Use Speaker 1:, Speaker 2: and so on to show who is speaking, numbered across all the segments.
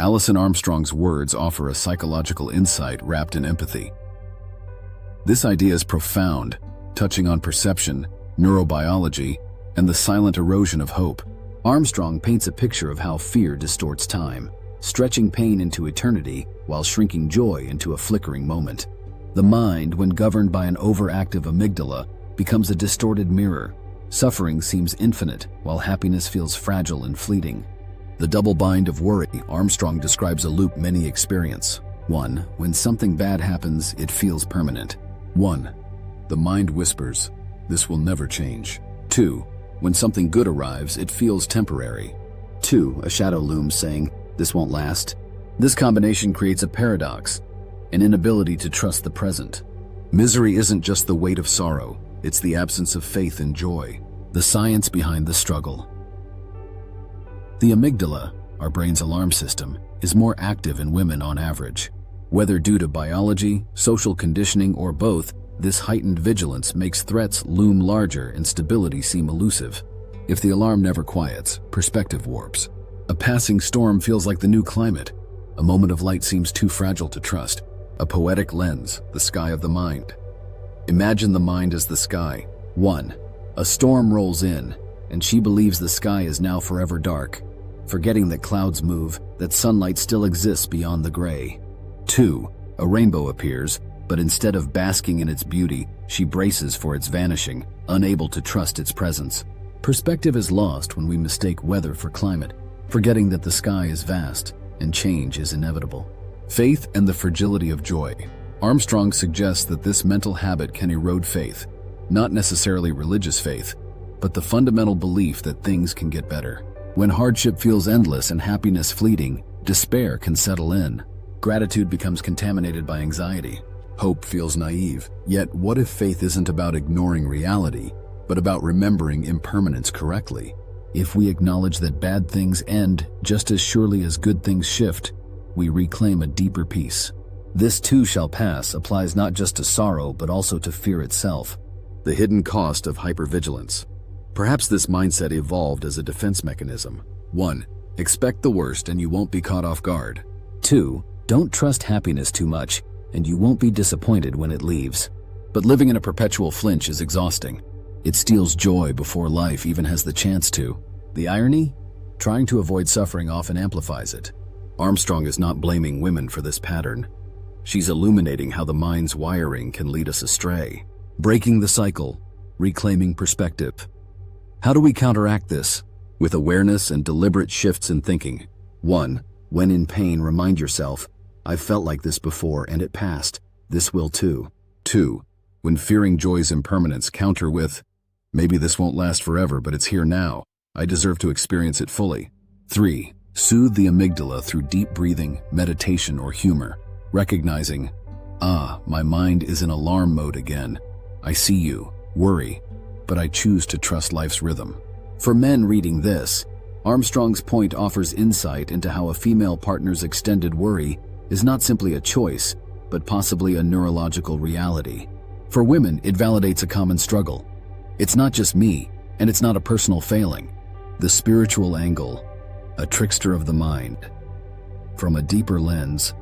Speaker 1: Alison Armstrong's words offer a psychological insight wrapped in empathy. This idea is profound, touching on perception, neurobiology, and the silent erosion of hope. Armstrong paints a picture of how fear distorts time, stretching pain into eternity while shrinking joy into a flickering moment. The mind, when governed by an overactive amygdala, becomes a distorted mirror. Suffering seems infinite, while happiness feels fragile and fleeting. The double bind of worry, Armstrong describes a loop many experience. 1. When something bad happens, it feels permanent. 1. The mind whispers, "This will never change." 2. When something good arrives, it feels temporary. 2. A shadow looms saying, "This won't last." This combination creates a paradox, an inability to trust the present. Misery isn't just the weight of sorrow, it's the absence of faith and joy. The science behind the struggle. The amygdala, our brain's alarm system, is more active in women on average. Whether due to biology, social conditioning, or both, this heightened vigilance makes threats loom larger and stability seem elusive. If the alarm never quiets, perspective warps. A passing storm feels like the new climate. A moment of light seems too fragile to trust. A poetic lens, the sky of the mind. Imagine the mind as the sky. 1. A storm rolls in, and she believes the sky is now forever dark, forgetting that clouds move, that sunlight still exists beyond the gray. 2. A rainbow appears, but instead of basking in its beauty, she braces for its vanishing, unable to trust its presence. Perspective is lost when we mistake weather for climate, forgetting that the sky is vast and change is inevitable. Faith and the fragility of joy. Armstrong suggests that this mental habit can erode faith, not necessarily religious faith, but the fundamental belief that things can get better. When hardship feels endless and happiness fleeting, despair can settle in. Gratitude becomes contaminated by anxiety. Hope feels naive. Yet, what if faith isn't about ignoring reality, but about remembering impermanence correctly? If we acknowledge that bad things end just as surely as good things shift, we reclaim a deeper peace. This too shall pass applies not just to sorrow, but also to fear itself. The hidden cost of hypervigilance. Perhaps this mindset evolved as a defense mechanism. 1. Expect the worst and you won't be caught off guard. 2. Don't trust happiness too much, and you won't be disappointed when it leaves. But living in a perpetual flinch is exhausting. It steals joy before life even has the chance to. The irony? Trying to avoid suffering often amplifies it. Armstrong is not blaming women for this pattern. She's illuminating how the mind's wiring can lead us astray. Breaking the cycle, reclaiming perspective. How do we counteract this? With awareness and deliberate shifts in thinking. 1. When in pain, remind yourself, "I've felt like this before and it passed. This will too." 2. When fearing joy's impermanence, counter with, "Maybe this won't last forever, but it's here now. I deserve to experience it fully." 3. Soothe the amygdala through deep breathing, meditation, or humor, recognizing, my mind is in alarm mode again. I see you, worry, but I choose to trust life's rhythm. For men reading this, Armstrong's point offers insight into how a female partner's extended worry is not simply a choice, but possibly a neurological reality. For women, it validates a common struggle. It's not just me, and it's not a personal failing. The spiritual angle, a trickster of the mind. From a deeper lens,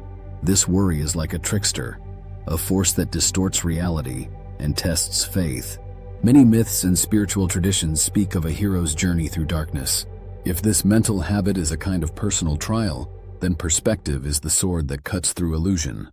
Speaker 1: this worry is like a trickster, a force that distorts reality and tests faith. Many myths and spiritual traditions speak of a hero's journey through darkness. If this mental habit is a kind of personal trial, then perspective is the sword that cuts through illusion.